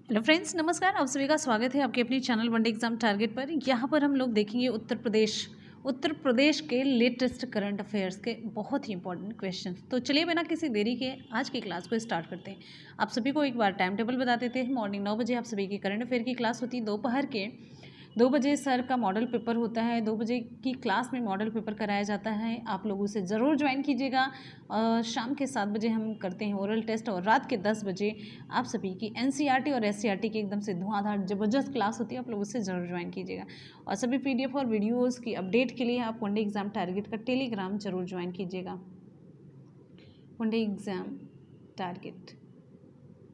Hello friends, नमस्कार। आप सभी का स्वागत है आपके अपनी चैनल वनडे एग्जाम टारगेट पर। यहाँ पर हम लोग देखेंगे उत्तर प्रदेश के लेटेस्ट करंट अफेयर्स के बहुत ही इंपॉर्टेंट क्वेश्चंस। तो चलिए बिना किसी देरी के आज की क्लास को स्टार्ट करते हैं। आप सभी को एक बार टाइम टेबल बता देते हैं। मॉर्निंग 9 बजे आप सभी की करंट अफेयर की क्लास होती है। दोपहर के 2 बजे सर का मॉडल पेपर होता है। 2 बजे की क्लास में मॉडल पेपर कराया जाता है। आप लोग उसे ज़रूर ज्वाइन कीजिएगा। शाम के 7 बजे हम करते हैं ओरल टेस्ट और रात के 10 बजे आप सभी की एनसीईआरटी और एससीईआरटी की एकदम से धुआंधार ज़बरदस्त क्लास होती है। आप लोग उससे ज़रूर ज्वाइन कीजिएगा। और सभी पीडीएफ और वीडियोज़ की अपडेट के लिए आप वनडे एग्ज़ाम टारगेट का टेलीग्राम जरूर ज्वाइन कीजिएगा। वनडे एग्ज़ाम टारगेट,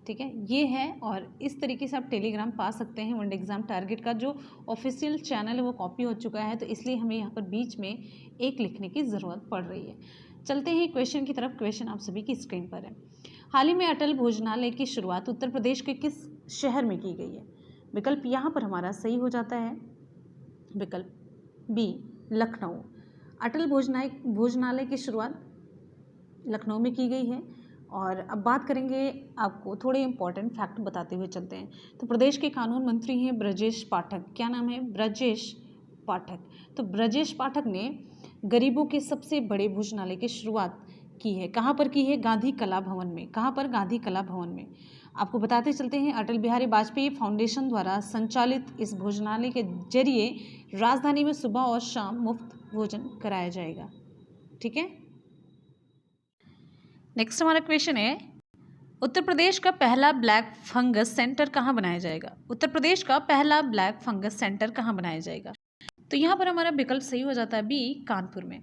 ठीक है, ये है। और इस तरीके से आप टेलीग्राम पा सकते हैं। वनडे एग्ज़ाम टारगेट का जो ऑफिशियल चैनल है वो कॉपी हो चुका है, तो इसलिए हमें यहाँ पर बीच में एक लिखने की ज़रूरत पड़ रही है। चलते हैं क्वेश्चन की तरफ। क्वेश्चन आप सभी की स्क्रीन पर है। हाल ही में अटल भोजनालय की शुरुआत उत्तर प्रदेश के किस शहर में की गई है? विकल्प यहाँ पर हमारा सही हो जाता है विकल्प बी, लखनऊ। अटल भोजनालय की शुरुआत लखनऊ में की गई है। और अब बात करेंगे, आपको थोड़े इंपॉर्टेंट फैक्ट बताते हुए चलते हैं। तो प्रदेश के कानून मंत्री हैं ब्रजेश पाठक। क्या नाम है? ब्रजेश पाठक। तो ब्रजेश पाठक ने गरीबों के सबसे बड़े भोजनालय की शुरुआत की है। कहाँ पर की है? गांधी कला भवन में। कहाँ पर? गांधी कला भवन में। आपको बताते चलते हैं, अटल बिहारी वाजपेयी फाउंडेशन द्वारा संचालित इस भोजनालय के जरिए राजधानी में सुबह और शाम मुफ्त भोजन कराया जाएगा। ठीक है। नेक्स्ट हमारा क्वेश्चन है, उत्तर प्रदेश का पहला ब्लैक फंगस सेंटर कहाँ बनाया जाएगा? उत्तर प्रदेश का पहला ब्लैक फंगस सेंटर कहाँ बनाया जाएगा? तो यहाँ पर हमारा विकल्प सही हो जाता है बी, कानपुर में।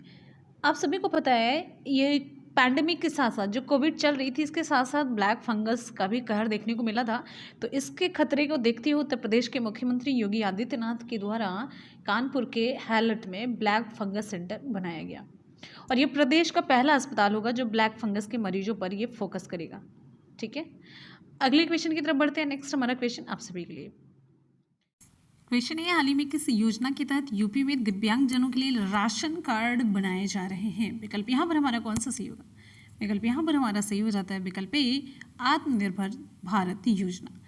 आप सभी को पता है, ये पैंडेमिक के साथ साथ जो कोविड चल रही थी, इसके साथ साथ ब्लैक फंगस का भी कहर देखने को मिला था। तो इसके खतरे को देखते हुए उत्तर प्रदेश के मुख्यमंत्री योगी आदित्यनाथ के द्वारा कानपुर के हैलट में ब्लैक फंगस सेंटर बनाया गया। और ये प्रदेश का पहला अस्पताल होगा जो ब्लैक फंगस के मरीजों पर ये फोकस करेगा। ठीक है। अगले क्वेश्चन की तरफ बढ़ते हैं। नेक्स्ट हमारा क्वेश्चन आप सभी के लिए क्वेश्चन है, हाल ही में किस योजना के तहत यूपी में दिव्यांगजनों के लिए राशन कार्ड बनाए जा रहे हैं? विकल्प यहाँ पर हमारा कौन सा सही होगा? विकल्प यहाँ पर हमारा सही हो जाता है विकल्प ए, आत्मनिर्भर भारत योजना।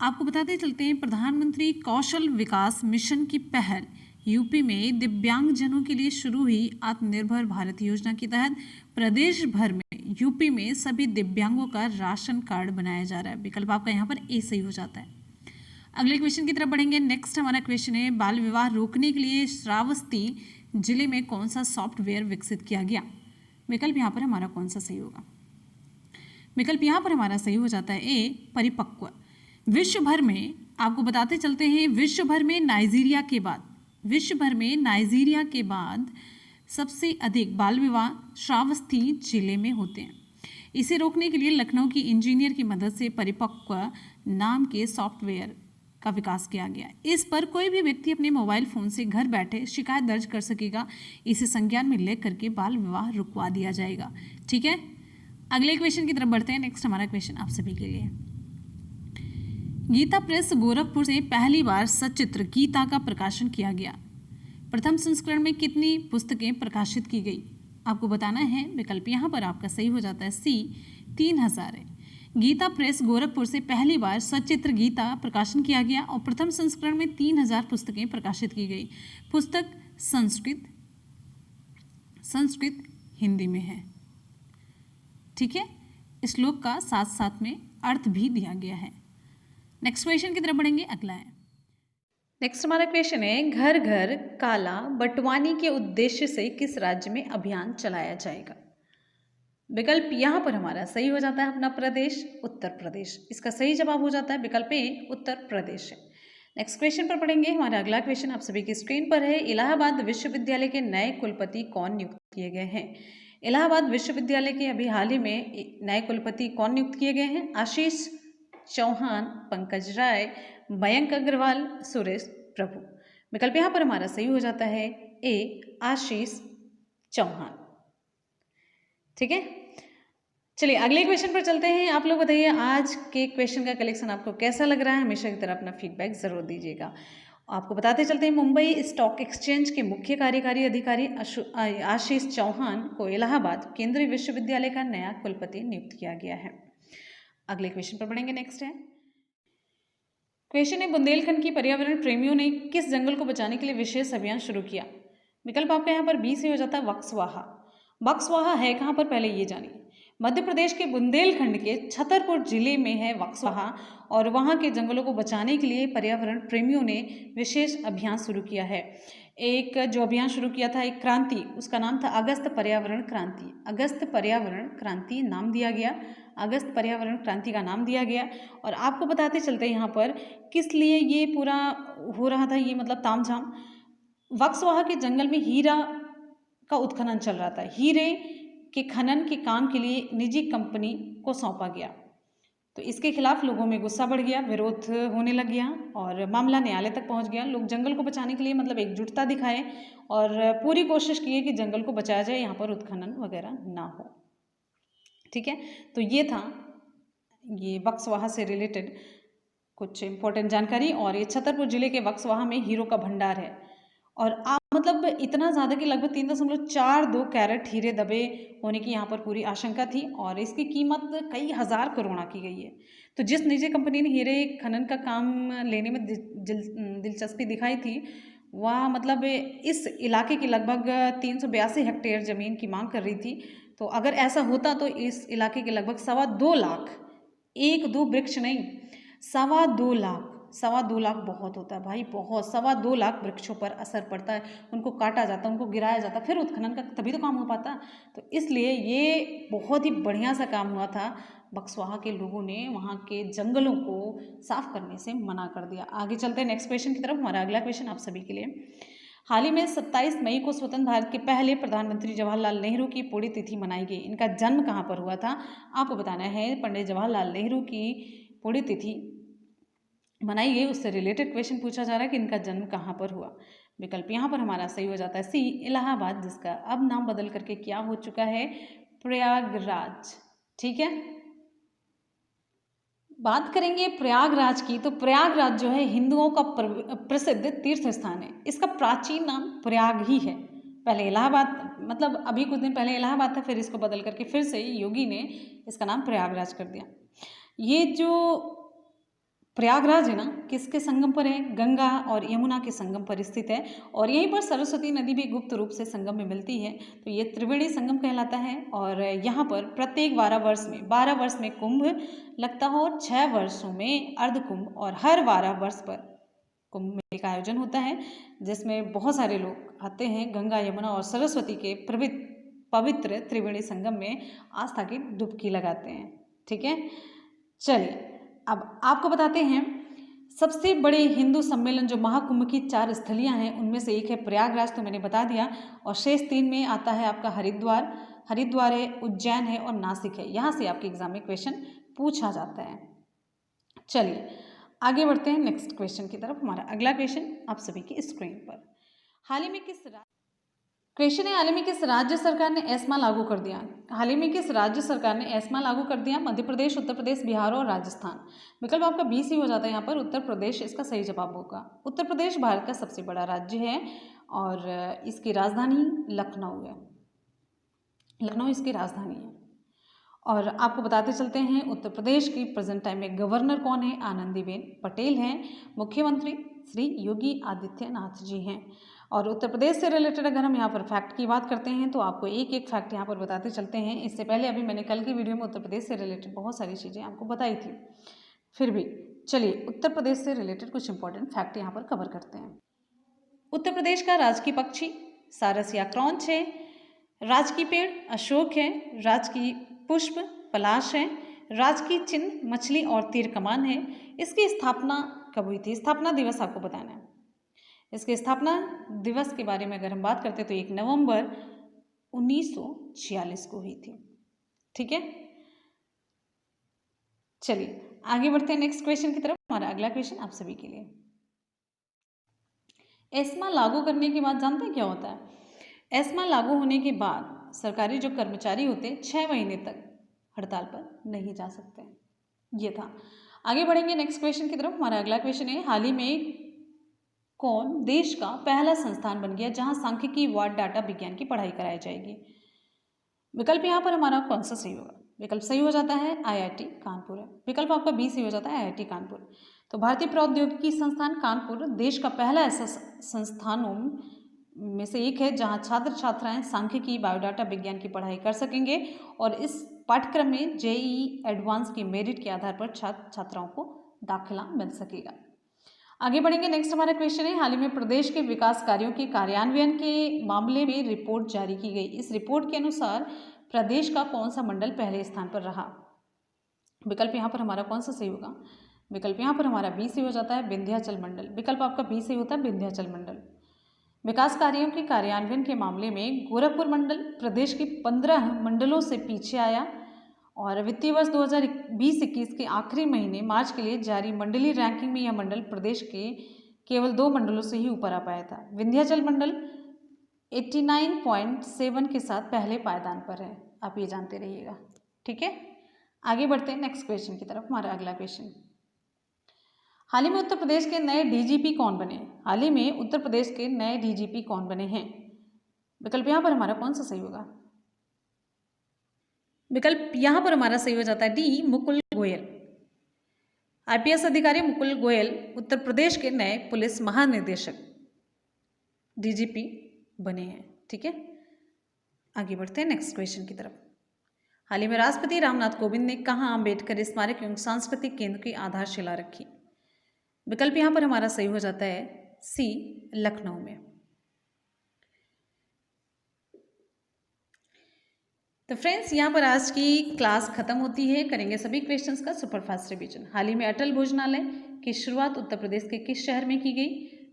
आपको बताते चलते हैं, प्रधानमंत्री कौशल विकास मिशन की पहल यूपी में दिव्यांगजनों के लिए शुरू हुई आत्मनिर्भर भारत योजना के तहत प्रदेश भर में यूपी में सभी दिव्यांगों का राशन कार्ड बनाया जा रहा है। विकल्प आपका यहाँ पर ए सही हो जाता है। अगले क्वेश्चन की तरफ बढ़ेंगे। नेक्स्ट हमारा क्वेश्चन है, बाल विवाह रोकने के लिए श्रावस्ती जिले में कौन सा सॉफ्टवेयर विकसित किया गया? विकल्प यहाँ पर हमारा कौन सा सही होगा? विकल्प यहाँ पर हमारा सही हो जाता है ए, परिपक्व। विश्व भर में, आपको बताते चलते हैं, विश्व भर में नाइजीरिया के बाद सबसे अधिक बाल विवाह श्रावस्ती जिले में होते हैं। इसे रोकने के लिए लखनऊ की इंजीनियर की मदद से परिपक्व नाम के सॉफ्टवेयर का विकास किया गया। इस पर कोई भी व्यक्ति अपने मोबाइल फ़ोन से घर बैठे शिकायत दर्ज कर सकेगा। इसे संज्ञान में ले करके बाल विवाह रुकवा दिया जाएगा। ठीक है। अगले क्वेश्चन की तरफ बढ़ते हैं। नेक्स्ट हमारा क्वेश्चन आप सभी के लिए, गीता प्रेस गोरखपुर से पहली बार सचित्र गीता का प्रकाशन किया गया। प्रथम संस्करण में कितनी पुस्तकें प्रकाशित की गई? आपको बताना है। विकल्प यहाँ पर आपका सही हो जाता है सी, 3000 है। गीता प्रेस गोरखपुर से पहली बार सचित्र गीता प्रकाशन किया गया और प्रथम संस्करण में 3000 पुस्तकें प्रकाशित की गई। पुस्तक संस्कृत हिंदी में है। ठीक है। श्लोक का साथ साथ में अर्थ भी दिया गया है। नेक्स्ट क्वेश्चन की तरफ बढ़ेंगे। अगला है, नेक्स्ट हमारा क्वेश्चन है, घर घर काला बंटवानी के उद्देश्य से किस राज्य में अभियान चलाया जाएगा? विकल्प यहाँ पर हमारा सही हो जाता है अपना प्रदेश, उत्तर प्रदेश। इसका सही जवाब हो जाता है विकल्प ए, उत्तर प्रदेश है। नेक्स्ट क्वेश्चन पर पढ़ेंगे। हमारा अगला क्वेश्चन आप सभी की स्क्रीन पर है, इलाहाबाद विश्वविद्यालय के नए कुलपति कौन नियुक्त किए गए हैं? इलाहाबाद विश्वविद्यालय के अभी हाल ही में नए कुलपति कौन नियुक्त किए गए हैं? आशीष चौहान, पंकज राय, मयंक अग्रवाल, सुरेश प्रभु। विकल्प यहाँ पर हमारा सही हो जाता है ए, आशीष चौहान। ठीक है। चलिए अगले क्वेश्चन पर चलते हैं। आप लोग बताइए आज के क्वेश्चन का कलेक्शन आपको कैसा लग रहा है? हमेशा की तरह अपना फीडबैक जरूर दीजिएगा। आपको बताते चलते हैं, मुंबई स्टॉक एक्सचेंज के मुख्य कार्यकारी अधिकारी आशीष चौहान को इलाहाबाद केंद्रीय विश्वविद्यालय का नया कुलपति नियुक्त किया गया है। अगले क्वेश्चन पर बढ़ेंगे। नेक्स्ट है, क्वेश्चन है, बुंदेलखंड की पर्यावरण प्रेमियों ने किस जंगल को बचाने के लिए विशेष अभियान शुरू किया? विकल्प आपका यहाँ पर बी से हो जाता है बक्सवाहा। बक्सवाहा है कहाँ पर, पहले ये जानिए। मध्य प्रदेश के बुंदेलखंड के छतरपुर जिले में है बक्सवाहा, और वहाँ के जंगलों को बचाने के लिए पर्यावरण प्रेमियों ने विशेष अभियान शुरू किया है। एक जो अभियान शुरू किया था, एक क्रांति, उसका नाम था अगस्त पर्यावरण क्रांति। अगस्त पर्यावरण क्रांति नाम दिया गया, अगस्त पर्यावरण क्रांति का नाम दिया गया। और आपको बताते चलते यहाँ पर किस लिए ये पूरा हो रहा था, ये मतलब तामझाम। बक्सवाहा के जंगल में हीरा का उत्खनन चल रहा था। हीरे के खनन के काम के लिए निजी कंपनी को सौंपा गया, तो इसके खिलाफ लोगों में गुस्सा बढ़ गया, विरोध होने लग गया और मामला न्यायालय तक पहुंच गया। लोग जंगल को बचाने के लिए मतलब एकजुटता दिखाए और पूरी कोशिश की कि जंगल को बचाया जाए, यहाँ पर उत्खनन वगैरह ना हो। ठीक है, तो ये था ये बक्सवाहा से रिलेटेड कुछ इंपॉर्टेंट जानकारी। और ये छतरपुर जिले के बक्सवाहा में हीरो का भंडार है, और आप मतलब इतना ज़्यादा कि लगभग 3.42 कैरेट हीरे दबे होने की यहाँ पर पूरी आशंका थी, और इसकी कीमत कई हज़ार करोड़ की गई है। तो जिस निजी कंपनी ने हीरे खनन का काम लेने में दिलचस्पी दिखाई थी, वह मतलब इस इलाके की लगभग 382 हेक्टेयर ज़मीन की मांग कर रही थी। तो अगर ऐसा होता तो इस इलाके के लगभग 2.25 लाख, 1-2 वृक्ष नहीं, 2.25 लाख, 2.25 लाख बहुत होता है भाई, बहुत। 2.25 लाख वृक्षों पर असर पड़ता है, उनको काटा जाता है, उनको गिराया जाता है, फिर उत्खनन का तभी तो काम हो पाता। तो इसलिए ये बहुत ही बढ़िया सा काम हुआ था। बक्सवाहा के लोगों ने वहाँ के जंगलों को साफ करने से मना कर दिया। आगे चलते हैं नेक्स्ट क्वेश्चन की तरफ। हमारा अगला क्वेश्चन आप सभी के लिए, हाल ही में 27 मई को स्वतंत्र भारत के पहले प्रधानमंत्री जवाहरलाल नेहरू की पुण्यतिथि मनाई गई। इनका जन्म कहाँ पर हुआ था, आपको बताना है। पंडित जवाहरलाल नेहरू की पुण्यतिथि मनाई गई, उससे रिलेटेड क्वेश्चन पूछा जा रहा है कि इनका जन्म कहाँ पर हुआ। विकल्प यहाँ पर हमारा सही हो जाता है सी, इलाहाबाद, जिसका अब नाम बदल करके क्या हो चुका है, प्रयागराज। ठीक है, बात करेंगे प्रयागराज की, तो प्रयागराज जो है हिंदुओं का प्रसिद्ध तीर्थ स्थान है। इसका प्राचीन नाम प्रयाग ही है। पहले इलाहाबाद, मतलब अभी कुछ दिन पहले इलाहाबाद था, फिर इसको बदल करके फिर से योगी ने इसका नाम प्रयागराज कर दिया। ये जो प्रयागराज है ना, किसके संगम पर है, गंगा और यमुना के संगम पर स्थित है, और यहीं पर सरस्वती नदी भी गुप्त रूप से संगम में मिलती है। तो ये त्रिवेणी संगम कहलाता है, और यहाँ पर प्रत्येक 12 वर्ष में कुंभ लगता हो, और 6 वर्षों में अर्ध कुंभ, और हर 12 वर्ष पर कुंभ मेले का आयोजन होता है, जिसमें बहुत सारे लोग आते हैं गंगा, यमुना और सरस्वती के पवित्र त्रिवेणी संगम में आस्था की डुबकी लगाते हैं। ठीक है, चलिए अब आपको बताते हैं सबसे बड़े हिंदू सम्मेलन जो महाकुंभ की 4 स्थलियां हैं, उनमें से एक है प्रयागराज, तो मैंने बता दिया। और शेष 3 में आता है आपका हरिद्वार है, उज्जैन है और नासिक है। यहाँ से आपके एग्जाम में क्वेश्चन पूछा जाता है। चलिए आगे बढ़ते हैं नेक्स्ट क्वेश्चन की तरफ। हमारा अगला क्वेश्चन आप सभी की स्क्रीन पर, हाल ही में किस क्वेश्चन है, हाल ही में किस राज्य सरकार ने एस्मा लागू कर दिया? हाल ही में किस राज्य सरकार ने एस्मा लागू कर दिया? मध्य प्रदेश, उत्तर प्रदेश, बिहार और राजस्थान। विकल्प आपका बी सी हो जाता है यहाँ पर, उत्तर प्रदेश इसका सही जवाब होगा। उत्तर प्रदेश भारत का सबसे बड़ा राज्य है, और इसकी राजधानी लखनऊ है। लखनऊ इसकी राजधानी है। और आपको बताते चलते हैं, उत्तर प्रदेश की प्रेजेंट टाइम में गवर्नर कौन है? आनंदीबेन पटेल हैं। मुख्यमंत्री श्री योगी आदित्यनाथ जी हैं। और उत्तर प्रदेश से रिलेटेड अगर हम यहाँ पर फैक्ट की बात करते हैं, तो आपको एक एक फैक्ट यहाँ पर बताते चलते हैं। इससे पहले अभी मैंने कल की वीडियो में उत्तर प्रदेश से रिलेटेड बहुत सारी चीज़ें आपको बताई थी, फिर भी चलिए उत्तर प्रदेश से रिलेटेड कुछ इंपॉर्टेंट फैक्ट यहाँ पर कवर करते हैं। उत्तर प्रदेश का राजकीय पक्षी सारस या क्रॉन्च है। राजकीय पेड़ अशोक है। राजकीय पुष्प पलाश है। राजकीय चिन्ह मछली और तीर कमान है। इसकी स्थापना कब हुई थी? स्थापना दिवस आपको बताना है। इसके स्थापना दिवस के बारे में अगर हम बात करते हैं तो 1 नवंबर 1946 को हुई थी। ठीक है, चलिए आगे बढ़ते हैं नेक्स्ट क्वेश्चन की तरफ। हमारा अगला क्वेश्चन आप सभी के लिए, एस्मा लागू करने के बाद जानते हैं क्या होता है? एस्मा लागू होने के बाद सरकारी जो कर्मचारी होते हैं 6 महीने तक हड़ताल पर नहीं जा सकते। ये था। आगे बढ़ेंगे नेक्स्ट क्वेश्चन की तरफ। हमारा अगला क्वेश्चन है, हाल ही में कौन देश का पहला संस्थान बन गया जहां सांख्यिकी व डाटा विज्ञान की पढ़ाई कराई जाएगी? विकल्प यहाँ पर हमारा कौन सा सही होगा? विकल्प सही हो जाता है IIT कानपुर है। विकल्प आपका बी सही हो जाता है IIT कानपुर। तो भारतीय प्रौद्योगिकी संस्थान कानपुर देश का पहला ऐसा संस्थानों में से एक है जहां छात्र छात्राएं सांख्यिकी बायोडाटा विज्ञान की पढ़ाई कर सकेंगे और इस पाठ्यक्रम में JEE एडवांस की मेरिट के आधार पर छात्र छात्राओं को दाखिला मिल सकेगा। आगे बढ़ेंगे। नेक्स्ट हमारा क्वेश्चन है, हाल ही में प्रदेश के विकास कार्यों के कार्यान्वयन के मामले में रिपोर्ट जारी की गई। इस रिपोर्ट के अनुसार प्रदेश का कौन सा मंडल पहले स्थान पर रहा? विकल्प यहाँ पर हमारा कौन सा सही होगा? विकल्प यहाँ पर हमारा बी सही हो जाता है विंध्याचल मंडल। विकल्प आपका बी सही होता है विंध्याचल मंडल। विकास कार्यों के कार्यान्वयन के मामले में गोरखपुर मंडल प्रदेश के 15 मंडलों से पीछे आया और वित्तीय वर्ष 2020-21 के आखिरी महीने मार्च के लिए जारी मंडलीय रैंकिंग में यह मंडल प्रदेश के केवल 2 मंडलों से ही ऊपर आ पाया था। विंध्याचल मंडल 89.7 के साथ पहले पायदान पर है, आप ये जानते रहिएगा। ठीक है, आगे बढ़ते हैं नेक्स्ट क्वेश्चन की तरफ। हमारा अगला क्वेश्चन, हाल ही में उत्तर प्रदेश के नए DGP कौन बने? हाल ही में उत्तर प्रदेश के नए DGP कौन बने हैं? विकल्प यहाँ पर हमारा कौन सा सही होगा? विकल्प यहाँ पर हमारा सही हो जाता है डी मुकुल गोयल। IPS अधिकारी मुकुल गोयल उत्तर प्रदेश के नए पुलिस महानिदेशक DGP बने हैं। ठीक है, आगे बढ़ते हैं नेक्स्ट क्वेश्चन की तरफ। हाल ही में राष्ट्रपति रामनाथ कोविंद ने कहाँ अम्बेडकर स्मारक एवं सांस्कृतिक केंद्र की आधारशिला रखी? विकल्प यहाँ पर हमारा सही हो जाता है सी लखनऊ में। तो फ्रेंड्स, यहाँ पर आज की क्लास खत्म होती है। करेंगे सभी क्वेश्चंस का सुपरफास्ट रिवीजन। हाल ही में अटल भोजनालय की शुरुआत उत्तर प्रदेश के किस शहर में की गई?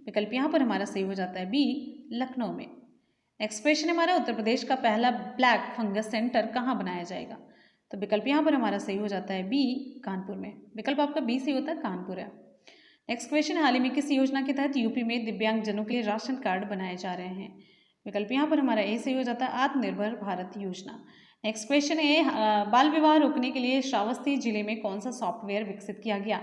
विकल्प यहाँ पर हमारा सही हो जाता है बी लखनऊ में। नेक्स्ट क्वेश्चन हमारा, उत्तर प्रदेश का पहला ब्लैक फंगस सेंटर कहाँ बनाया जाएगा? तो विकल्प यहाँ पर हमारा सही हो जाता है बी कानपुर में। विकल्प आपका बी सही होता है कानपुर है। नेक्स्ट क्वेश्चन, हाल ही में किस योजना के तहत यूपी में दिव्यांगजनों के लिए राशन कार्ड बनाए जा रहे हैं? विकल्प यहाँ पर हमारा ए सही हो जाता है आत्मनिर्भर भारत योजना। नेक्स्ट क्वेश्चन है, बाल विवाह रोकने के लिए श्रावस्ती जिले में कौन सा सॉफ्टवेयर विकसित किया गया?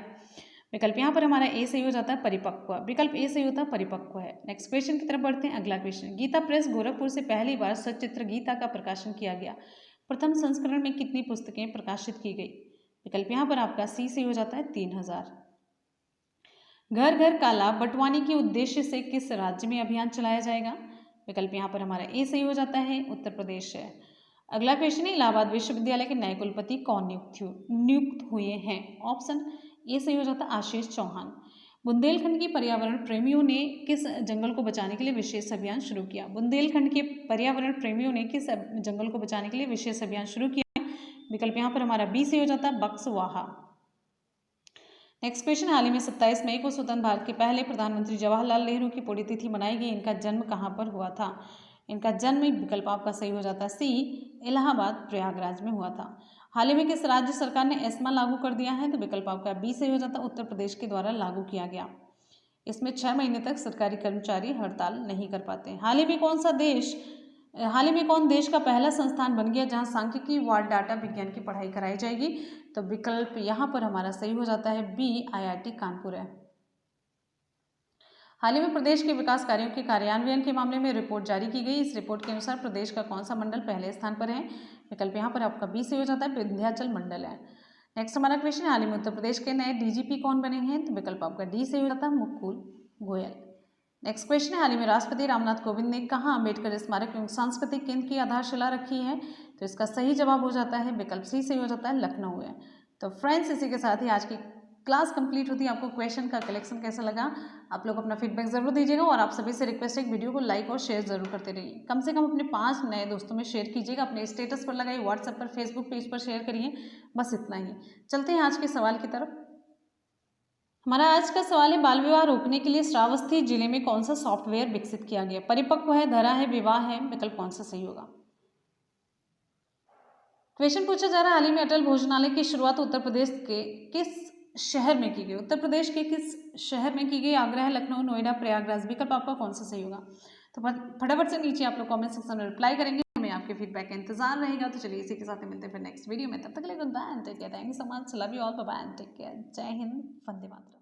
विकल्प यहाँ पर हमारा ए सही हो जाता है परिपक्व। विकल्प ए सही होता है परिपक्व है। नेक्स्ट क्वेश्चन की तरफ बढ़ते हैं। अगला क्वेश्चन, गीता प्रेस गोरखपुर से पहली बार सचित्र गीता का प्रकाशन किया गया। प्रथम संस्करण में कितनी पुस्तकें प्रकाशित की गई? विकल्प यहाँ पर आपका सी सही हो जाता है 3000। घर घर का लाभ बंटवाने के उद्देश्य से किस राज्य में अभियान चलाया जाएगा? विकल्प यहाँ पर हमारा ए सही हो जाता है उत्तर प्रदेश है। अगला क्वेश्चन है, इलाहाबाद विश्वविद्यालय के नए कुलपति कौन नियुक्त हुए हैं? ऑप्शन ए सही हो जाता है आशीष चौहान। बुंदेलखंड की पर्यावरण प्रेमियों ने किस जंगल को बचाने के लिए विशेष अभियान शुरू किया? बुंदेलखंड के पर्यावरण प्रेमियों ने किस जंगल को बचाने के लिए विशेष अभियान शुरू किया? विकल्प यहाँ पर हमारा बी सही हो जाता है बक्सवाहा। नेक्स्ट क्वेश्चन, हाल ही में 27 मई को स्वतंत्र भारत के पहले प्रधानमंत्री जवाहरलाल नेहरू की पुण्यतिथि मनाई गई। इनका जन्म कहाँ पर हुआ था? इनका जन्म, विकल्प आपका सही हो जाता है सी इलाहाबाद प्रयागराज में हुआ था। हाल ही में किस राज्य सरकार ने एस्मा लागू कर दिया है? तो विकल्प आपका बी सही हो जाता है उत्तर प्रदेश के द्वारा लागू किया गया। इसमें 6 महीने तक सरकारी कर्मचारी हड़ताल नहीं कर पाते। हाल ही में कौन देश का पहला संस्थान बन गया जहां सांख्यिकी व डाटा विज्ञान की पढ़ाई कराई जाएगी? तो विकल्प यहाँ पर हमारा सही हो जाता है बी IIT कानपुर है। हाल ही में प्रदेश के विकास कार्यों के कार्यान्वयन के मामले में रिपोर्ट जारी की गई। इस रिपोर्ट के अनुसार प्रदेश का कौन सा मंडल पहले स्थान पर है? विकल्प यहाँ पर आपका बी सही हो जाता है विंध्याचल मंडल है। नेक्स्ट हमारा क्वेश्चन, हाल ही में उत्तर प्रदेश के नए DGP कौन बने हैं? तो विकल्प आपका डी सही हो जाता है मुकुल गोयल। नेक्स्ट क्वेश्चन है, हाल ही में राष्ट्रपति रामनाथ कोविंद ने कहाँ अम्बेडकर स्मारक एवं सांस्कृतिक केंद्र की आधारशिला रखी है? तो इसका सही जवाब हो जाता है विकल्प सी सही हो जाता है लखनऊ है। तो फ्रेंड्स, इसी के साथ ही आज की क्लास कंप्लीट होती है। आपको क्वेश्चन का कलेक्शन कैसा लगा आप लोग अपना फीडबैक जरूर दीजिएगा और आप सभी से रिक्वेस्ट है वीडियो को लाइक और शेयर जरूर करते रहिए। कम से कम अपने 5 नए दोस्तों में शेयर कीजिएगा, अपने स्टेटस पर लगाइए, व्हाट्सएप पर, फेसबुक पेज पर शेयर करिए। बस इतना ही। चलते हैं आज के सवाल की तरफ। हमारा आज का सवाल है, बाल विवाह रोकने के लिए श्रावस्ती जिले में कौन सा सॉफ्टवेयर विकसित किया गया? परिपक्व है, धरा है, विवाह है, विकल्प कौन सा सही होगा? क्वेश्चन पूछा जा रहा है, हाल ही में अटल भोजनालय की शुरुआत उत्तर प्रदेश के किस शहर में की गई? उत्तर प्रदेश के किस शहर में की गई? आगरा, लखनऊ, नोएडा, प्रयागराज, विकल्प आपका कौन सा सही होगा? तो फटाफट से नीचे आप लोग कमेंट सेक्शन में रिप्लाई करेंगे, हमें आपके फीडबैक का इंतजार रहेगा। तो चलिए इसी के साथ मिलते हैं फिर नेक्स्ट वीडियो में। तब तक के लिए good bye and take care. Thank you so much, love you all, bye bye and take care. जय हिंद, वंदे मातरम।